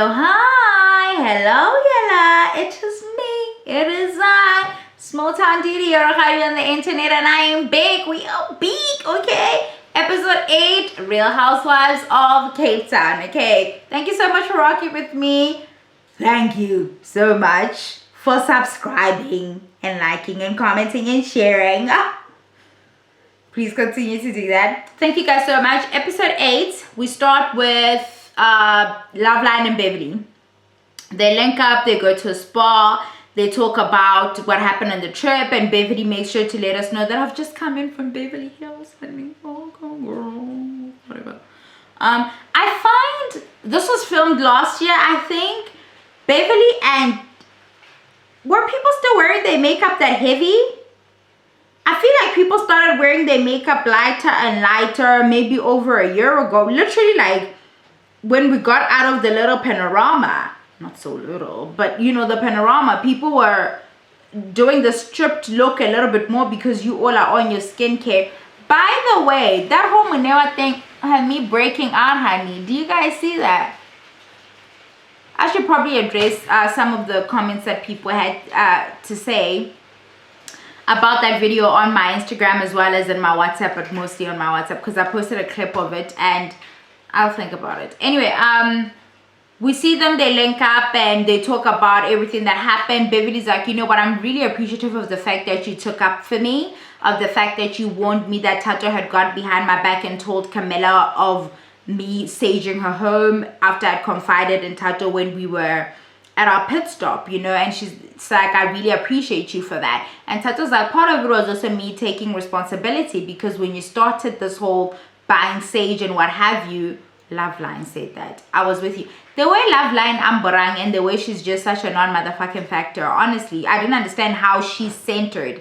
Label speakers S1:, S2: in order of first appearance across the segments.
S1: Oh, hi, hello, yella, it is me, it is I, small town Didi, or on the internet, and I am big, we are big, okay? Episode 8, Real Housewives of Cape Town, okay? Thank you so much for rocking with me. Thank you so much for subscribing and liking and commenting and sharing. Please continue to do that. Thank you guys so much. Episode 8, we start with Loveline and Beverly. They link up, they go to a spa, they talk about what happened on the trip, and Beverly makes sure to let us know that I've just come in from Beverly Hills. I mean, oh girl, whatever. I find this was filmed last year, I think. Beverly and were people still wearing their makeup that heavy? I feel like people started wearing their makeup lighter and lighter maybe over a year ago. Literally, like when we got out of the little panorama, not so little, but you know, the panorama, people were doing the stripped look a little bit more because you all are on your skincare. By the way, that whole Manewa thing had me breaking out, honey. Do you guys see that? I should probably address some of the comments that people had to say about that video on my Instagram as well as in my WhatsApp, but mostly on my WhatsApp because I posted a clip of it and I'll think about it. Anyway, we see them, they link up and they talk about everything that happened. Beverly's like, you know what, I'm really appreciative of the fact that you took up for me, of the fact that you warned me that Tato had got behind my back and told Camilla of me saging her home after I'd confided in Tato when we were at our pit stop, you know, and she's like, I really appreciate you for that. And Tato's like, part of it was also me taking responsibility because when you started this whole buying sage and what have you, Loveline said that. I was with you. The way Loveline ambarang and the way she's just such a non-motherfucking factor, honestly, I didn't understand how she's centered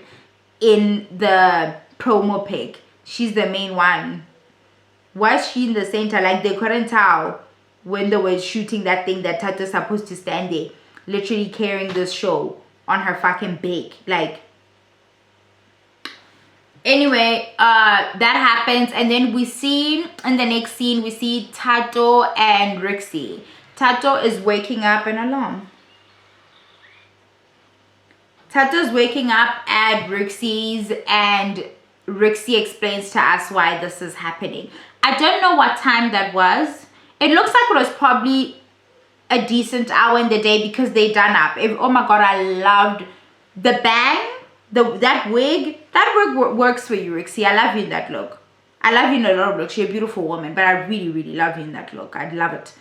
S1: in the promo pic. She's the main one. Why is she in the center? Like they couldn't tell when they were shooting that thing that Tato's supposed to stand there, literally carrying this show on her fucking back. Like, anyway, that happens, and then we see in the next scene we see Tato and Rixie. Tato is waking up an alarm. Tato's waking up at Rixie's, and Rixie explains to us why this is happening. I don't know what time that was. It looks like it was probably a decent hour in the day because they done up. Oh my god, I loved the bang. That wig works for you, Rixie. I love you in that look. I love you in a lot of looks. You're a beautiful woman, but I really, really love you in that look. I love it.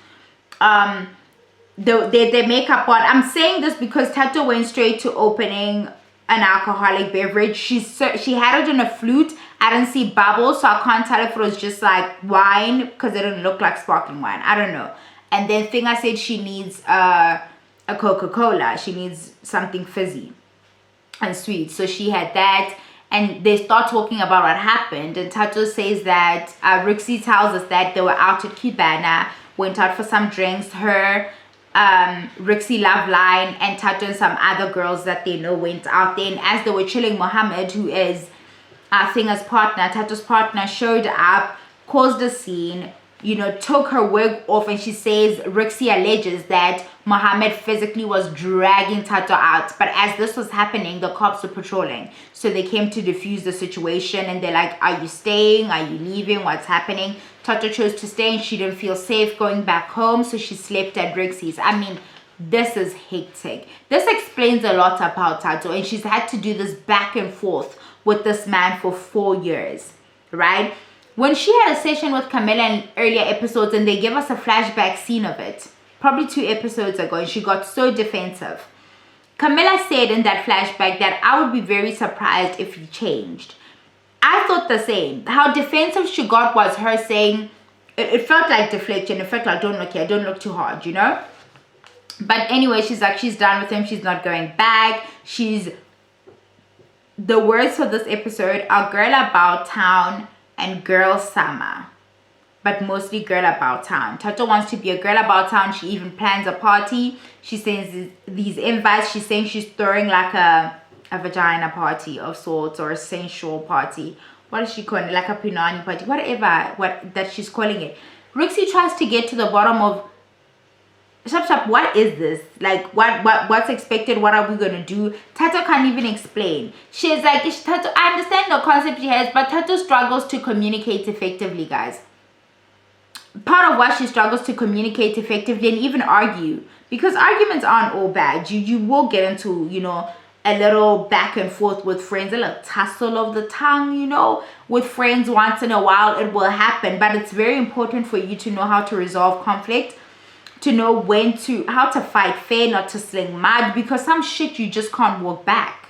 S1: The makeup on. I'm saying this because Tato went straight to opening an alcoholic beverage. She had it in a flute. I didn't see bubbles, so I can't tell if it was just like wine because it didn't look like sparkling wine. I don't know. And then Finger said she needs a Coca-Cola. She needs something fizzy and sweet, so she had that, and they start talking about what happened, and Tato says that Rixie tells us that they were out at Cubana, went out for some drinks. Her, Rixie, Loveline, and Tato and some other girls that they know went out there, and as they were chilling, Mohammed, who is Finger's partner, Tato's partner, showed up, caused a scene, you know, took her wig off, and she says Rixie alleges that Mohammed physically was dragging Tato out. But as this was happening, the cops were patrolling, so they came to defuse the situation, and they're like, are you staying, are you leaving, what's happening? Tato chose to stay, and she didn't feel safe going back home, so she slept at Rixie's. I mean, this is hectic. This explains a lot about Tato, and she's had to do this back and forth with this man for 4 years, right? When she had a session with Camilla in earlier episodes, and they give us a flashback scene of it, probably 2 episodes ago, and she got so defensive. Camilla said in that flashback that I would be very surprised if he changed. I thought the same. How defensive she got was her saying, it felt like deflection. It felt like, don't look here, don't look too hard, you know? But anyway, she's like, she's done with him. She's not going back. The words for this episode are girl about town and girl summer, but mostly girl about town. Tato wants to be a girl about town. She even plans a party. She sends these invites. She's saying she's throwing like a vagina party of sorts, or a sensual party. What is she calling it? Like a punani party, whatever that she's calling it. Rixie tries to get to the bottom of Shop, what is this? Like, what's expected? What are we gonna do? Tato can't even explain. She's like, Tato, I understand the concept she has, but Tato struggles to communicate effectively, guys. Part of why she struggles to communicate effectively and even argue, because arguments aren't all bad. You will get into, you know, a little back and forth with friends, a little tussle of the tongue, you know, with friends once in a while. It will happen, but it's very important for you to know how to resolve conflict, to know how to fight fair, not to sling mud, because some shit you just can't walk back.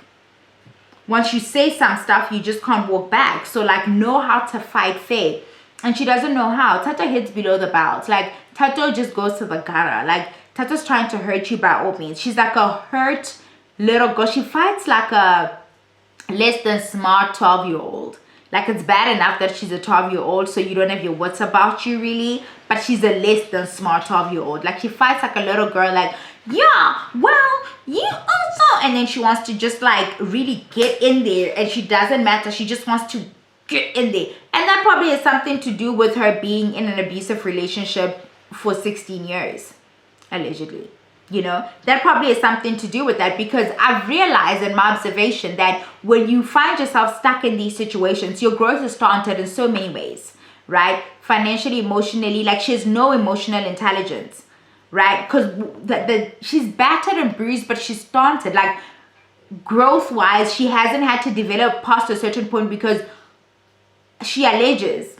S1: Once you say some stuff, you just can't walk back. So like, know how to fight fair. And she doesn't know how. Tato hits below the belt. Like, Tato just goes to the gutter. Like, Tato's trying to hurt you by all means. She's like a hurt little girl. She fights like a less than smart 12-year-old. Like, it's bad enough that she's a 12-year-old, so you don't have your wits about you, really. But she's a less than smart 12-year-old. Like, she fights like a little girl, like, yeah, well, you also. And then she wants to just, like, really get in there. And she doesn't matter. She just wants to get in there. And that probably has something to do with her being in an abusive relationship for 16 years, allegedly. You know, that probably has something to do with that, because I've realized in my observation that when you find yourself stuck in these situations, your growth is stunted in so many ways, right? Financially, emotionally, like she has no emotional intelligence, right? Because she's battered and bruised, but she's stunted. Like, growth-wise, she hasn't had to develop past a certain point, because she alleges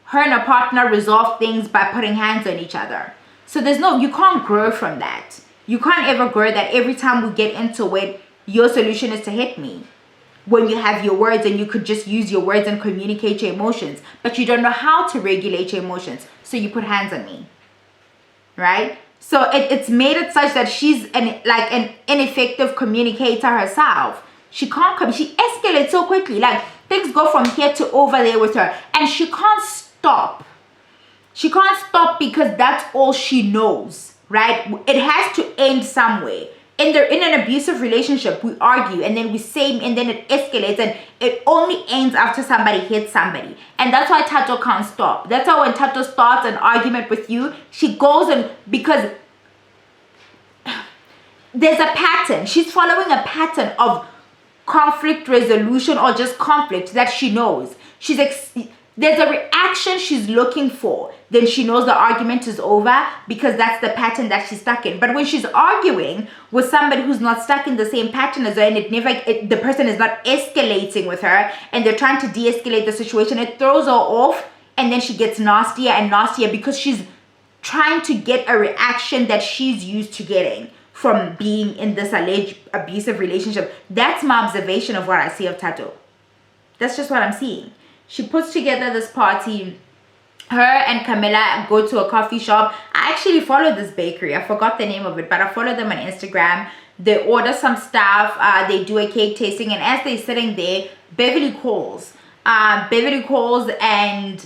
S1: her and her partner resolve things by putting hands on each other. So you can't grow from that. You can't ever grow that. Every time we get into it, your solution is to hit me. When you have your words and you could just use your words and communicate your emotions, but you don't know how to regulate your emotions, so you put hands on me, right? So it's made it such that she's an ineffective communicator herself. She can't she escalates so quickly. Like, things go from here to over there with her, and she can't stop. She can't stop because that's all she knows, right? It has to end somewhere. In an abusive relationship, we argue and then we say, and then it escalates, and it only ends after somebody hits somebody. And that's why Tato can't stop. That's why when Tato starts an argument with you, she goes because there's a pattern. She's following a pattern of conflict resolution, or just conflict that she knows. There's a reaction she's looking for. Then she knows the argument is over, because that's the pattern that she's stuck in. But when she's arguing with somebody who's not stuck in the same pattern as her, and the person is not escalating with her, and they're trying to de-escalate the situation, it throws her off, and then she gets nastier and nastier, because she's trying to get a reaction that she's used to getting from being in this alleged abusive relationship. That's my observation of what I see of Tato. That's just what I'm seeing. She puts together this party. Her and Camilla go to a coffee shop. I actually follow this bakery. I forgot the name of it, but I follow them on Instagram. They order some stuff. They do a cake tasting, and as they're sitting there, Beverly calls. And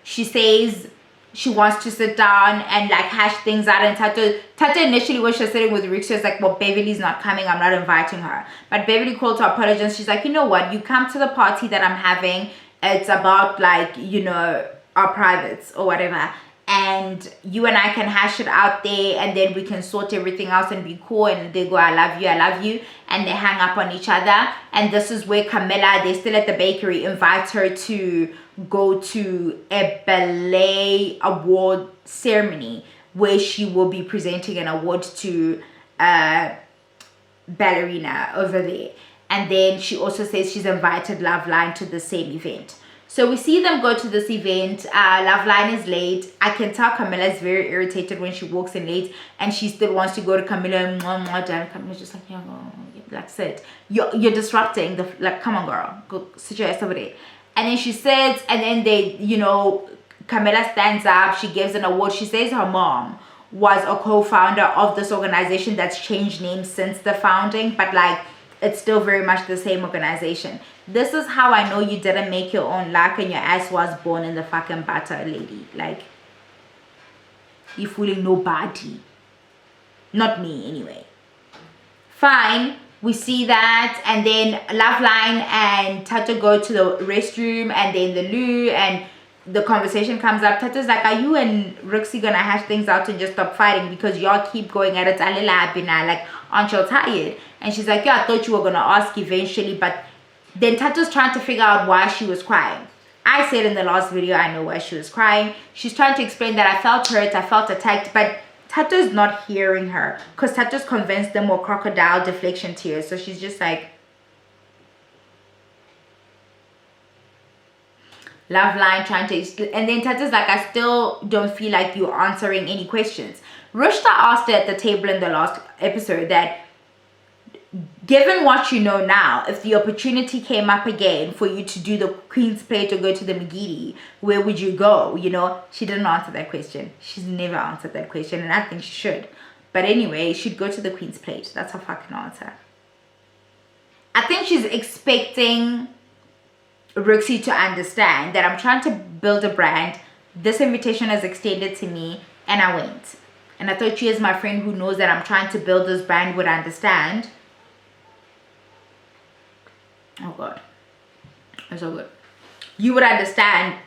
S1: she says she wants to sit down and like hash things out. And Tato initially, when she was sitting with Rick, she was like, well, Beverly's not coming, I'm not inviting her. But Beverly called to apologize. She's like, you know what, you come to the party that I'm having, it's about like, you know, our privates or whatever, and you and I can hash it out there, and then we can sort everything else and be cool. And they go, I love you, and they hang up on each other. And this is where Camilla, they're still at the bakery, invites her to go to a ballet award ceremony where she will be presenting an award to a ballerina over there. And then she also says she's invited Loveline to the same event. So we see them go to this event. Loveline is late. I can tell Camilla is very irritated when she walks in late, and she still wants to go to Camilla. And Camilla's just like, yeah, like, sit. You're disrupting. Come on, girl. Go sit your ass over there. And then she sits, and then they, you know, Camilla stands up. She gives an award. She says her mom was a co-founder of this organization that's changed names since the founding, but like, it's still very much the same organization. This is how I know you didn't make your own luck and your ass was born in the fucking butter, lady. Like, you fooling nobody. Not me, anyway. Fine, we see that, and then Loveline and Tato go to the restroom, and then the loo, and the conversation comes up. Tato's like, are you and Rixie gonna hash things out and just stop fighting because y'all keep going at it? Like, aren't you tired? And she's like, yeah, I thought you were gonna ask eventually. But then Tato's trying to figure out why she was crying. I said in the last video, I know why she was crying. She's trying to explain that I felt hurt, I felt attacked, but Tato's not hearing her because Tato's convinced them were crocodile deflection tears. So she's just like, love line, trying to explain. And then Tata's like, I still don't feel like you're answering any questions. Rushta asked her at the table in the last episode that, given what you know now, if the opportunity came up again for you to do the Queen's Plate or go to the Magidi, where would you go? You know, she didn't answer that question. She's never answered that question, and I think she should. But anyway, she'd go to the Queen's Plate. That's her fucking answer. I think she's expecting Rixie to understand that I'm trying to build a brand. This invitation is extended to me, and I went. And I thought you, as my friend who knows that I'm trying to build this brand, would understand. Oh God, it's so good. You would understand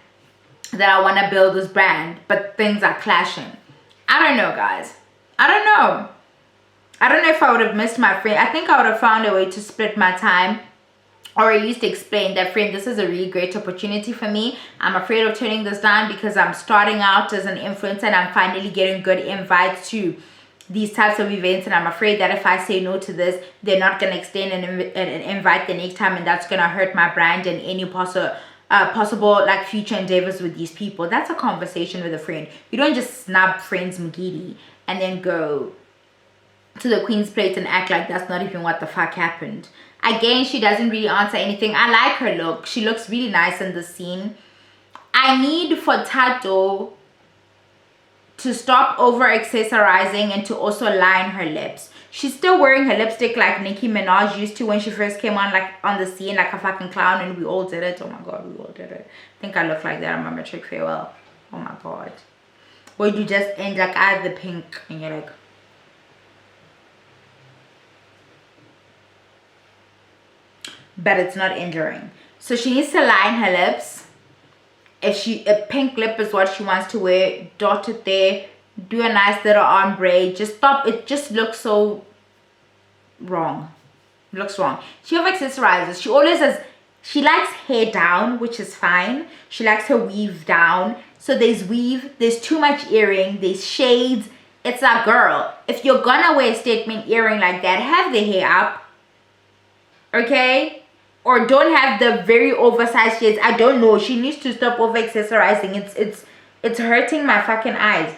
S1: that I want to build this brand, but things are clashing. I don't know, guys. I don't know. I don't know if I would have missed my friend. I think I would have found a way to split my time, or at least explain that, friend, this is a really great opportunity for me. I'm afraid of turning this down because I'm starting out as an influencer and I'm finally getting good invites to these types of events, and I'm afraid that if I say no to this, they're not going to extend an invite the next time, and that's going to hurt my brand and any possible like future endeavors with these people. That's a conversation with a friend. You don't just snub friends Magidi and then go to the Queen's Plate and act like that's not even what the fuck happened. Again, she doesn't really answer anything. I like her look. She looks really nice in the scene. I need for Tato to stop over accessorizing and to also line her lips. She's still wearing her lipstick like Nicki Minaj used to when she first came on, like on the scene, like a fucking clown, and we all did it. Oh my God, we all did it. I think I look like that on my matric farewell. Oh my God. Where you just end like at the pink and you're like, but it's not enduring. So she needs to line her lips. If a pink lip is what she wants to wear, dot it there, do a nice little ombre. Just stop. It just looks so wrong. It looks wrong. She over accessorizes. She always has, she likes hair down, which is fine. She likes her weave down. So there's weave, there's too much earring, there's shades. It's like, girl, if you're gonna wear a statement earring like that, have the hair up. Okay? Or don't have the very oversized shades. I don't know. She needs to stop over accessorizing. It's hurting my fucking eyes.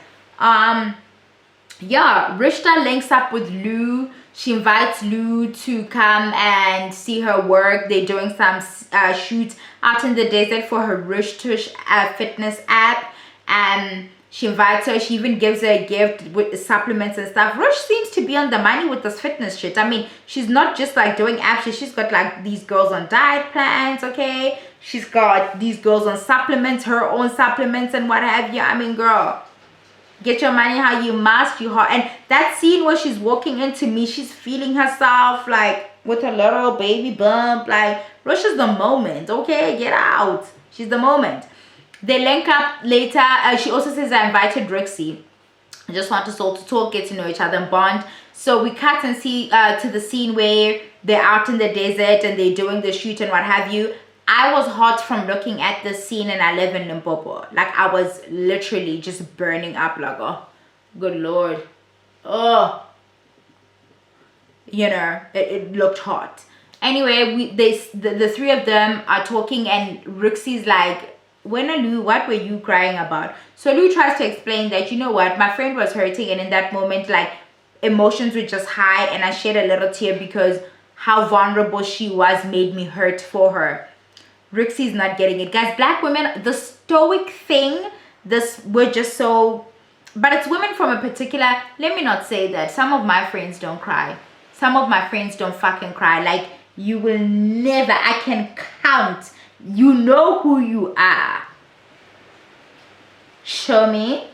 S1: Yeah, Rishta links up with Lou. She invites Lou to come and see her work. They're doing some shoots out in the desert for her Rush Tush fitness app. And she invites her. She even gives her a gift with supplements and stuff. Rush seems to be on the money with this fitness shit. I mean, she's not just like doing apps. She's got like these girls on diet plans, okay? She's got these girls on supplements, her own supplements and what have you. I mean, girl, get your money how you must, you hard. And that scene where she's walking into me, she's feeling herself like with her little baby bump. Like, Rush is the moment, okay? Get out. She's the moment. They link up later. She also says, I invited Rixie. I just want us all to talk, get to know each other and bond. So we cut and see to the scene where they're out in the desert and they're doing the shoot and what have you. I was hot from looking at this scene, and I live in Limpopo. Like, I was literally just burning up like, oh, good Lord. Oh. You know, it looked hot. Anyway, the three of them are talking, and Rixie's like, when Lou, what were you crying about? So Lou tries to explain that, you know what, my friend was hurting, and in that moment, like, emotions were just high, and I shed a little tear because how vulnerable she was made me hurt for her. Rixie's not getting it. Guys, black women, the stoic thing, we're just so, but it's women from a particular, let me not say that. Some of my friends don't cry. Some of my friends don't fucking cry. Like, you will never, I can count. You know who you are. Show me.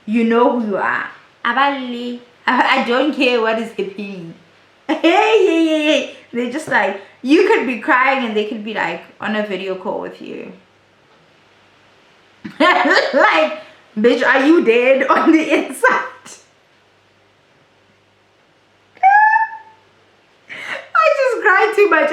S1: You know who you are. I don't care what is happening. Hey. They're just like, you could be crying and they could be like on a video call with you. Like, bitch, are you dead on the inside? I just cry too much.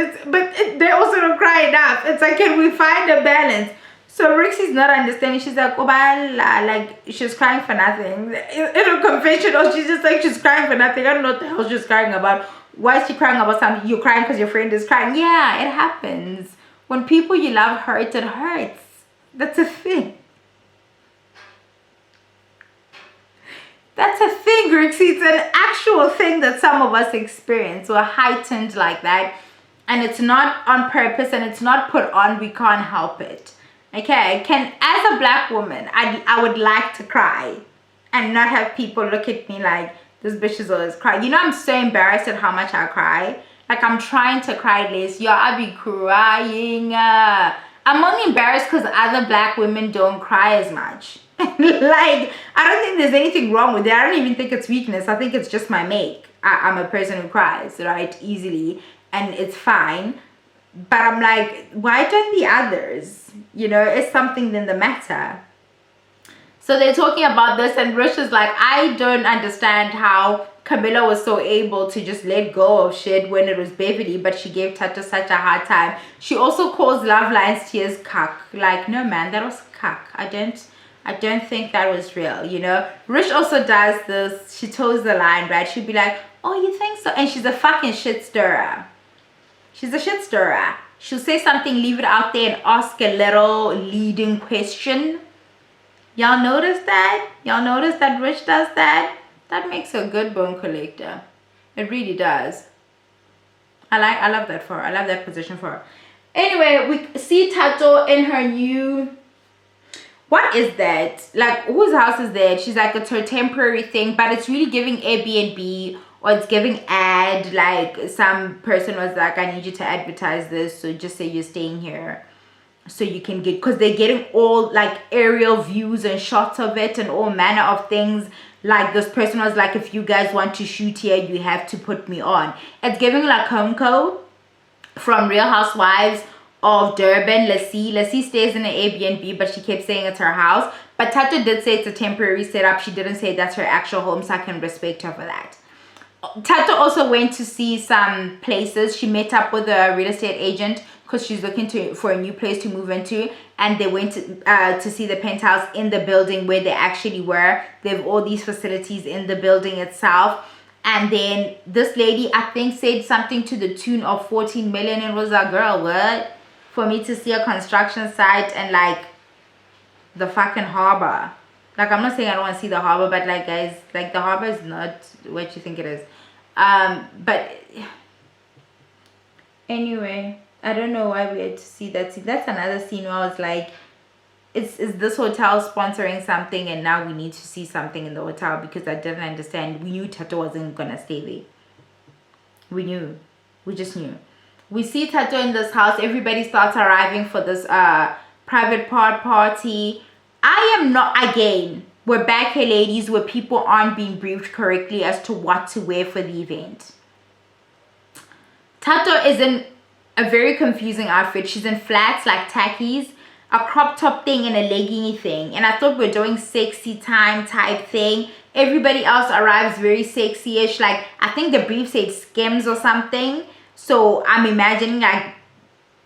S1: They also don't cry enough. It's like, can we find a balance? So Rixie's not understanding. She's like, Obala, like she's crying for nothing. In a confessional, she's just like, she's crying for nothing. I don't know what the hell she's crying about. Why is she crying about something? You're crying because your friend is crying. Yeah, it happens. When people you love hurt, it hurts. That's a thing. That's a thing, Rixie. It's an actual thing that some of us experience. We're heightened like that. And it's not on purpose and it's not put on. We can't help it. Okay? As a black woman, I would like to cry and not have people look at me like, this bitch is always crying. You know, I'm so embarrassed at how much I cry. Like, I'm trying to cry less. Yo, I be crying. I'm only embarrassed because other black women don't cry as much. Like, I don't think there's anything wrong with it. I don't even think it's weakness. I think it's just my make. I'm a person who cries, right? Easily. And it's fine. But I'm like, why don't the others? You know, it's something in the matter. So they're talking about this and Rich is like, I don't understand how Camilla was so able to just let go of shit when it was Beverly, but she gave Tato such a hard time. She also calls Love Lines Tears cuck. Like, no man, that was cuck. I don't think that was real, you know. Rich also does this. She toes the line, right? She'd be like, oh, you think so? And she's a fucking shit stirrer. She's a shit stirrer. She'll say something, leave it out there and ask a little leading question. Y'all notice that? Y'all notice that Rich does that? That makes a good bone collector. It really does. I love that for her. I love that position for her. Anyway, we see Tato in her new... What is that? Like, whose house is that? She's like, it's her temporary thing, but it's really giving Airbnb or it's giving ad. Like, some person was like, I need you to advertise this, so just say you're staying here. So you can get, because they're getting all like aerial views and shots of it and all manner of things. Like, this person was like, if you guys want to shoot here, you have to put me on. It's giving like Homeco from Real Housewives of Durban. Lassie stays in an Airbnb, but she kept saying it's her house. But Tato did say it's a temporary setup. She didn't say that's her actual home, so I can respect her for that. Tato also went to see some places. She met up with a real estate agent because she's looking for a new place to move into, and they went to see the penthouse in the building where they actually were. They have all these facilities in the building itself. And then this lady, I think, said something to the tune of 14 million. It was like, girl, what? For me to see a construction site and like the fucking harbor. Like, I'm not saying I don't want to see the harbor, but like, guys, like, the harbor is not what you think it is. But anyway, I don't know why we had to see that scene. That's another scene where I was like, is this hotel sponsoring something and now we need to see something in the hotel? Because I didn't understand. We knew Tato wasn't gonna stay there. We knew. We just knew. We see Tato in this house. Everybody starts arriving for this private party. I am not, again, we're back here, ladies, where people aren't being briefed correctly as to what to wear for the event. Tato is in a very confusing outfit. She's in flats, like tackies, a crop top thing and a leggingy thing. And I thought we're doing sexy time type thing. Everybody else arrives very sexy-ish. Like, I think the brief said Skims or something. So I'm imagining like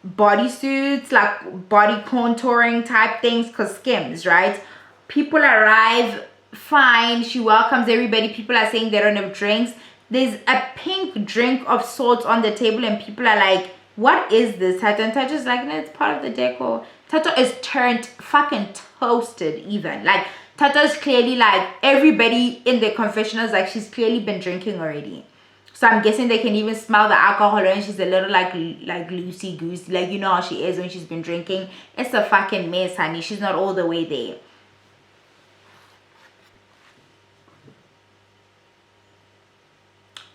S1: bodysuits, like body contouring type things, because Skims, right? People arrive, fine. She welcomes everybody. People are saying they don't have drinks. There's a pink drink of sorts on the table and people are like, what is this? Tato? And Tato's like, no, it's part of the decor. Tato is turned fucking toasted even. Like, Tato's clearly like, everybody in the confessionals, like, she's clearly been drinking already. So I'm guessing they can even smell the alcohol and she's a little like loosey-goosey. Like, you know how she is when she's been drinking. It's a fucking mess, honey. She's not all the way there.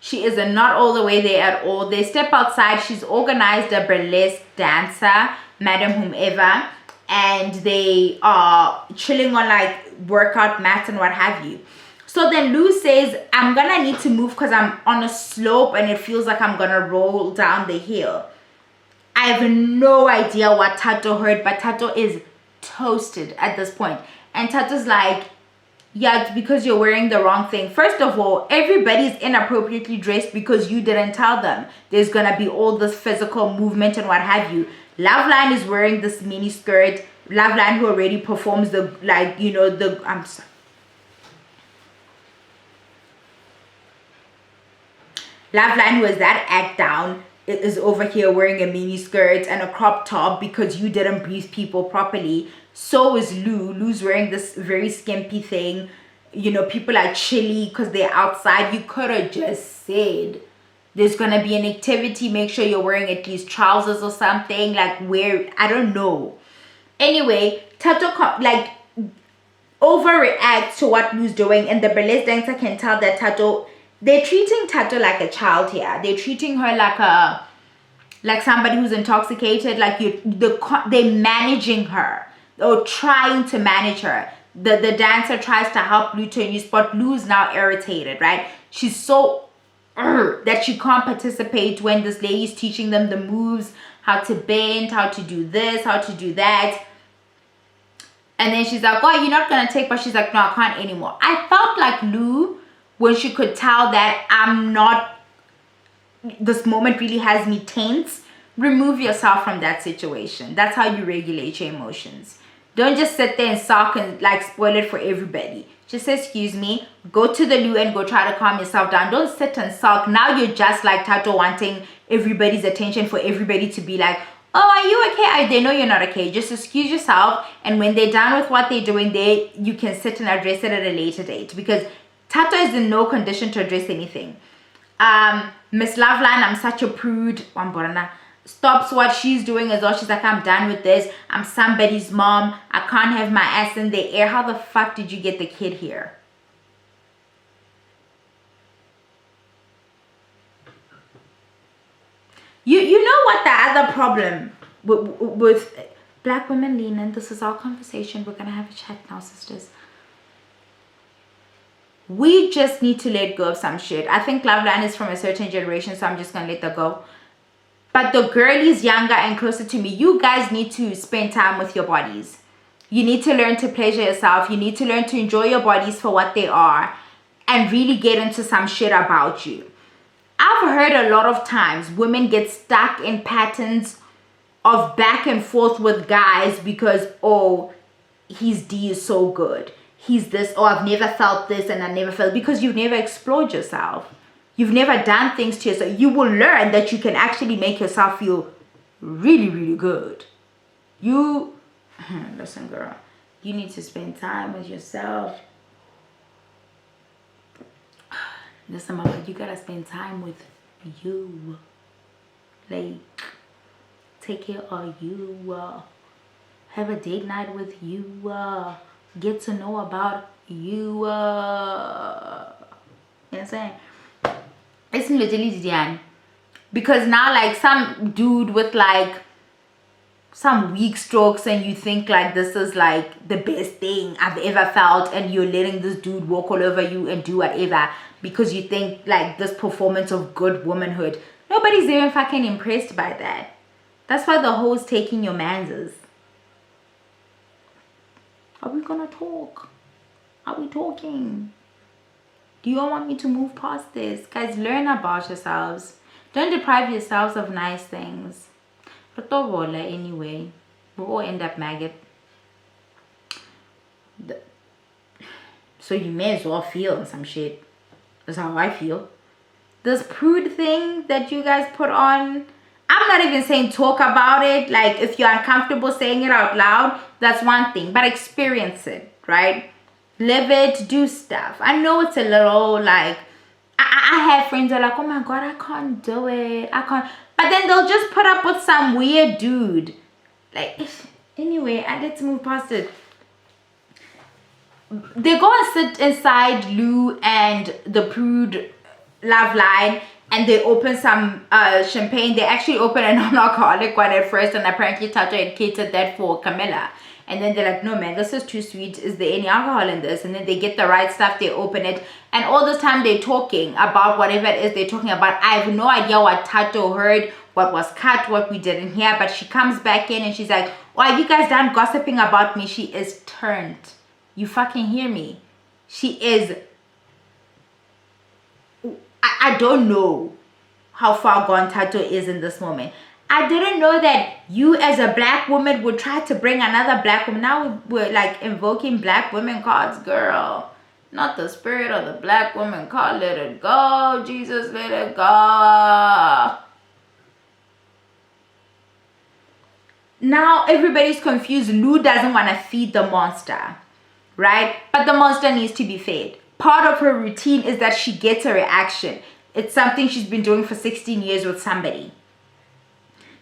S1: She is not all the way there at all. They step outside. She's organized a burlesque dancer, Madam Whomever. And they are chilling on like workout mats and what have you. So then Lou says, I'm gonna need to move because I'm on a slope and it feels like I'm gonna roll down the hill. I have no idea what Tato heard, but Tato is toasted at this point. And Tato's like, yeah, it's because you're wearing the wrong thing. First of all, everybody's inappropriately dressed because you didn't tell them. There's gonna be all this physical movement and what have you. Loveline is wearing this mini skirt. Loveline, who already performs the, like, you know, the, I'm sorry. Loveline, who has that act down, is over here wearing a mini skirt and a crop top because you didn't brief people properly. So is Lou. Lou's wearing this very skimpy thing. You know, people are chilly because they're outside. You could have just said, there's going to be an activity. Make sure you're wearing at least trousers or something. Like, wear, I don't know. Anyway, Tato, like, overreacts to what Lou's doing. And the burlesque dancer can tell that Tato, they're treating Tato like a child here. They're treating her like somebody who's intoxicated. Like, they're managing her. Or trying to manage her. The dancer tries to help Lou to a new spot. Lou's now irritated, right? She's so that she can't participate when this lady's teaching them the moves, how to bend, how to do this, how to do that. And then she's like, oh, you're not gonna take, but she's like, no, I can't anymore. I felt like Lou, when she could tell that I'm not, this moment really has me tense, remove yourself from that situation. That's how you regulate your emotions. Don't just sit there and sulk and like spoil it for everybody. Just say, excuse me, go to the loo and go try to calm yourself down. Don't sit and sulk. Now you're just like Tato, wanting everybody's attention, for everybody to be like, oh, are you okay? They know you're not okay. Just excuse yourself. And when they're done with what they're doing, you can sit and address it at a later date. Because Tato is in no condition to address anything. Miss Loveline, I'm such a prude. Stops what she's doing as well. She's like, I'm done with this. I'm somebody's mom. I can't have my ass in the air. How the fuck did you get the kid here? You know what the other problem with black women, Lena, this is our conversation. We're gonna have a chat now, sisters. We just need to let go of some shit. I think Loveline is from a certain generation, so I'm just gonna let that go. But the girlies younger and closer to me, you guys need to spend time with your bodies. You need to learn to pleasure yourself. You need to learn to enjoy your bodies for what they are and really get into some shit about you. I've heard a lot of times women get stuck in patterns of back and forth with guys because, oh, his D is so good. He's this, oh, I've never felt this and I never felt, because you've never explored yourself. You've never done things to yourself. You will learn that you can actually make yourself feel really, really good. Listen, girl, you need to spend time with yourself. Listen, mama, you gotta spend time with you. Like, take care of you. Have a date night with you. Get to know about you. You know what I'm saying? It's literally Diane. Because now, like, some dude with like some weak strokes and you think like this is like the best thing I've ever felt, and you're letting this dude walk all over you and do whatever because you think like this performance of good womanhood. Nobody's even fucking impressed by that. That's why the hoes taking your manses. Are we gonna talk? Are we talking? Do you all want me to move past this? Guys, learn about yourselves. Don't deprive yourselves of nice things. Anyway, we'll all end up maggot. So you may as well feel some shit. That's how I feel. This prude thing that you guys put on, I'm not even saying talk about it. Like, if you're uncomfortable saying it out loud, that's one thing. But experience it, right? Live it, do stuff. I know it's a little like, I have friends that are like, oh my God, I can't do it. I can't. But then they'll just put up with some weird dude. Like, anyway, let's move past it. They go and sit inside Lou and the prude Loveline, and they open some champagne. They actually open a non-alcoholic one at first, and apparently Tato had catered that for Camilla. and then they're like, no man, this is too sweet, is there any alcohol in this? And then they get the right stuff, they open it, and all this time they're talking about whatever it is they're talking about. I have no idea what Tato heard, what was cut, what we didn't hear, but she comes back in and she's like, why are you guys done gossiping about me? She is turned. You fucking hear me? She is, I don't know how far gone Tato is in this moment. I didn't know that you as a black woman would try to bring another black woman. Now we're like invoking black women cards, girl. Not the spirit of the black woman card. Let it go, Jesus, let it go. Now everybody's confused. Lou doesn't want to feed the monster, right? But the monster needs to be fed. Part of her routine is that she gets a reaction. It's something she's been doing for 16 years with somebody.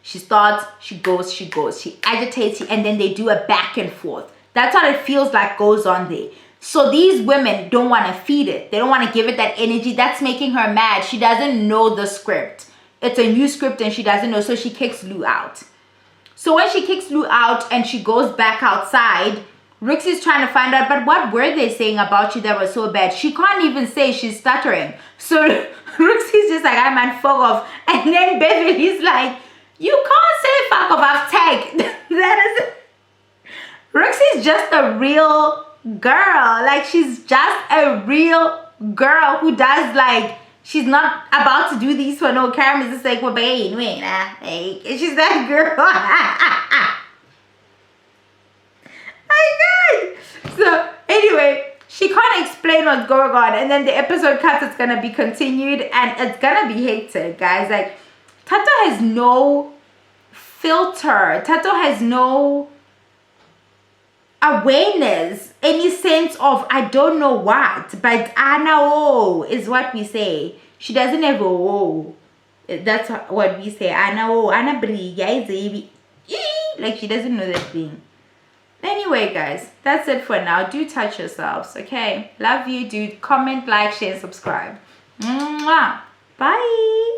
S1: She starts, she goes, she agitates, and then they do a back and forth. That's what it feels like goes on there. So these women don't want to feed it. They don't want to give it that energy. That's making her mad. She doesn't know the script. It's a new script and she doesn't know, so she kicks Lou out. So when she kicks Lou out and she goes back outside, Rixie's trying to find out, but what were they saying about you that was so bad? She can't even say, she's stuttering. So Rixie's just like, I'm on fuck off. And then Beverly's like, you can't say fuck off, I've tagged. That is, Rixie's just a real girl. Like, she's just a real girl who does, like, she's not about to do these for no cameras. It's like, well, babe, wait, like, she's that girl. My God. So anyway, she can't explain what's going on, and then the episode cuts. It's gonna be continued, and it's gonna be hectic, guys. Like, Tato has no filter. Tato has no awareness, any sense of I don't know what, but I know is what we say. She doesn't have a oh. That's what we say. I know, Anna Brie, like she doesn't know that thing. Anyway, guys, that's it for now. Do touch yourselves, okay? Love you. Do comment, like, share, and subscribe. Mwah. Bye.